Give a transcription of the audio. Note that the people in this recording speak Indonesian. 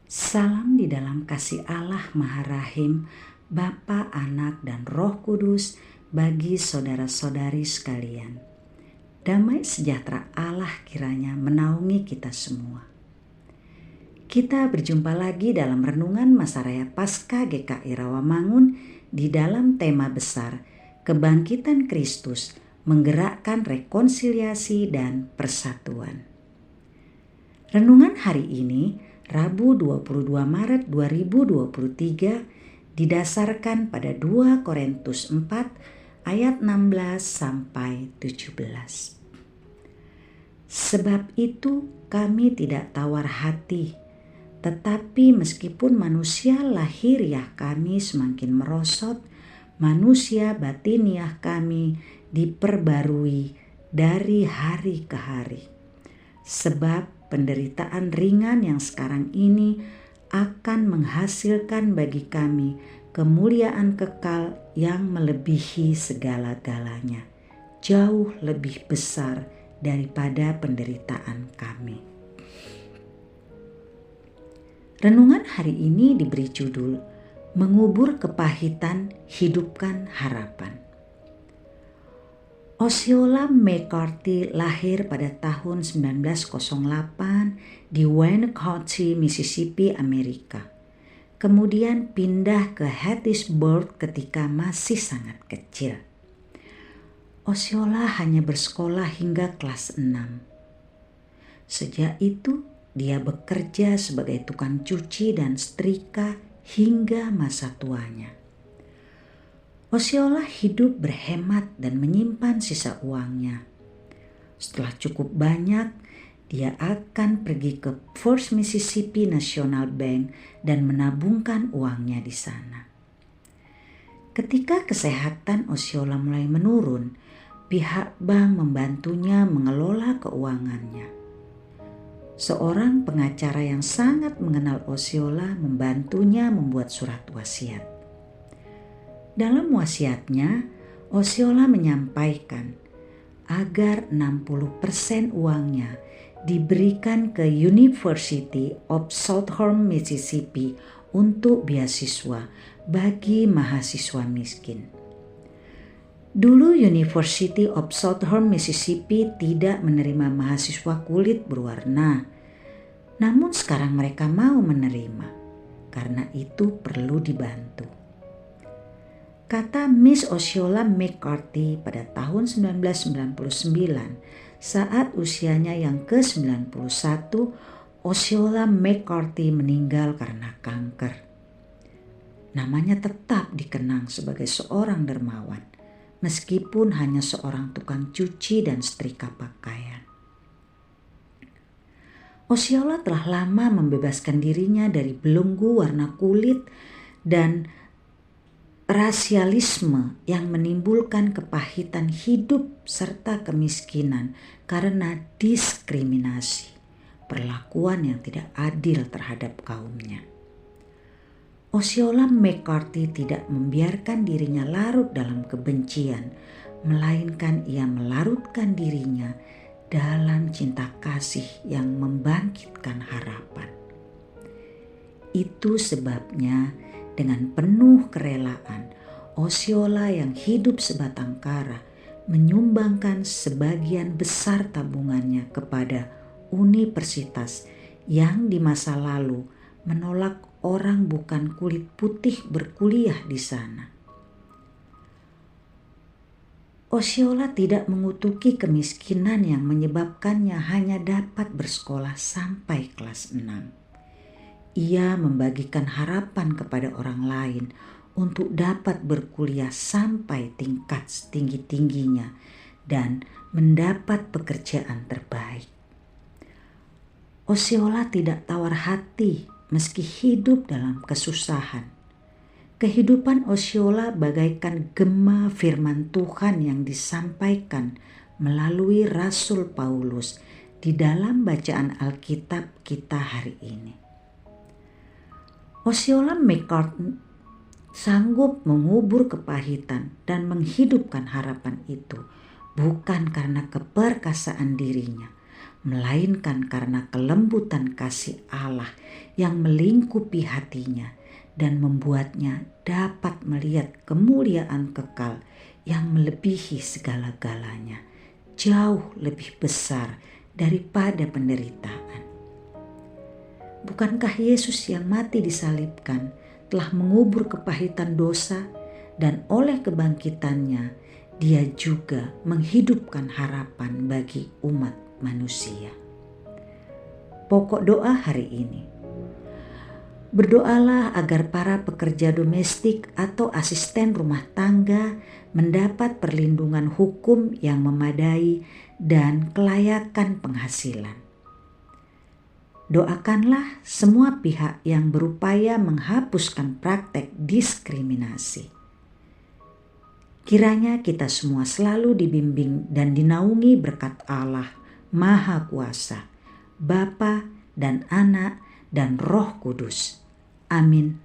Salam di dalam kasih Allah Maha Rahim, Bapa, Anak, dan Roh Kudus bagi saudara-saudari sekalian. Damai sejahtera Allah kiranya menaungi kita semua. Kita berjumpa lagi dalam renungan Masa Raya Paskah GKI Rawamangun di dalam tema besar Kebangkitan Kristus menggerakkan rekonsiliasi dan persatuan. Renungan hari ini Rabu 22 Maret 2023 didasarkan pada 2 Korintus 4 ayat 16 sampai 17. Sebab itu kami tidak tawar hati, tetapi meskipun manusia lahiriah kami semakin merosot, manusia batiniah kami diperbarui dari hari ke hari. Sebab penderitaan ringan yang sekarang ini akan menghasilkan bagi kami kemuliaan kekal yang melebihi segala-galanya, jauh lebih besar daripada penderitaan kami. Renungan hari ini diberi judul Mengubur Kepahitan, Hidupkan Harapan. Osceola McCarthy lahir pada tahun 1908 di Wayne County, Mississippi, Amerika. Kemudian pindah ke Hattiesburg ketika masih sangat kecil. Osceola hanya bersekolah hingga kelas 6. Sejak itu, dia bekerja sebagai tukang cuci dan setrika hingga masa tuanya. Osceola hidup berhemat dan menyimpan sisa uangnya. Setelah cukup banyak, dia akan pergi ke First Mississippi National Bank dan menabungkan uangnya di sana. Ketika kesehatan Osceola mulai menurun, pihak bank membantunya mengelola keuangannya. Seorang pengacara yang sangat mengenal Osceola membantunya membuat surat wasiat. Dalam wasiatnya, Osceola menyampaikan agar 60% uangnya diberikan ke University of Southern Mississippi untuk beasiswa bagi mahasiswa miskin. Dulu University of Southern Mississippi tidak menerima mahasiswa kulit berwarna, namun sekarang mereka mau menerima, karena itu perlu dibantu. Kata Miss Osceola McCarthy pada tahun 1999 saat usianya yang ke-91, Osceola McCarthy meninggal karena kanker. Namanya tetap dikenang sebagai seorang dermawan, meskipun hanya seorang tukang cuci dan setrika pakaian. Osceola telah lama membebaskan dirinya dari belenggu warna kulit dan rasialisme yang menimbulkan kepahitan hidup serta kemiskinan karena diskriminasi, perlakuan yang tidak adil terhadap kaumnya. Osceola McCarthy tidak membiarkan dirinya larut dalam kebencian, melainkan ia melarutkan dirinya dalam cinta kasih yang membangkitkan harapan. Itu sebabnya dengan penuh kerelaan, Osceola yang hidup sebatang kara menyumbangkan sebagian besar tabungannya kepada universitas yang di masa lalu menolak orang bukan kulit putih berkuliah di sana. Osceola tidak mengutuki kemiskinan yang menyebabkannya hanya dapat bersekolah sampai kelas 6. Ia membagikan harapan kepada orang lain untuk dapat berkuliah sampai tingkat setinggi-tingginya dan mendapat pekerjaan terbaik. Osceola tidak tawar hati meski hidup dalam kesusahan. Kehidupan Osceola bagaikan gema firman Tuhan yang disampaikan melalui Rasul Paulus di dalam bacaan Alkitab kita hari ini. Osceola McCarthy sanggup mengubur kepahitan dan menghidupkan harapan itu bukan karena keperkasaan dirinya, melainkan karena kelembutan kasih Allah yang melingkupi hatinya dan membuatnya dapat melihat kemuliaan kekal yang melebihi segala-galanya, jauh lebih besar daripada penderitaan. Bukankah Yesus yang mati disalibkan telah mengubur kepahitan dosa, dan oleh kebangkitannya Dia juga menghidupkan harapan bagi umat manusia? Pokok doa hari ini: berdoalah agar para pekerja domestik atau asisten rumah tangga mendapat perlindungan hukum yang memadai dan kelayakan penghasilan. Doakanlah semua pihak yang berupaya menghapuskan praktek diskriminasi. Kiranya kita semua selalu dibimbing dan dinaungi berkat Allah Maha Kuasa, Bapa dan Anak dan Roh Kudus. Amin.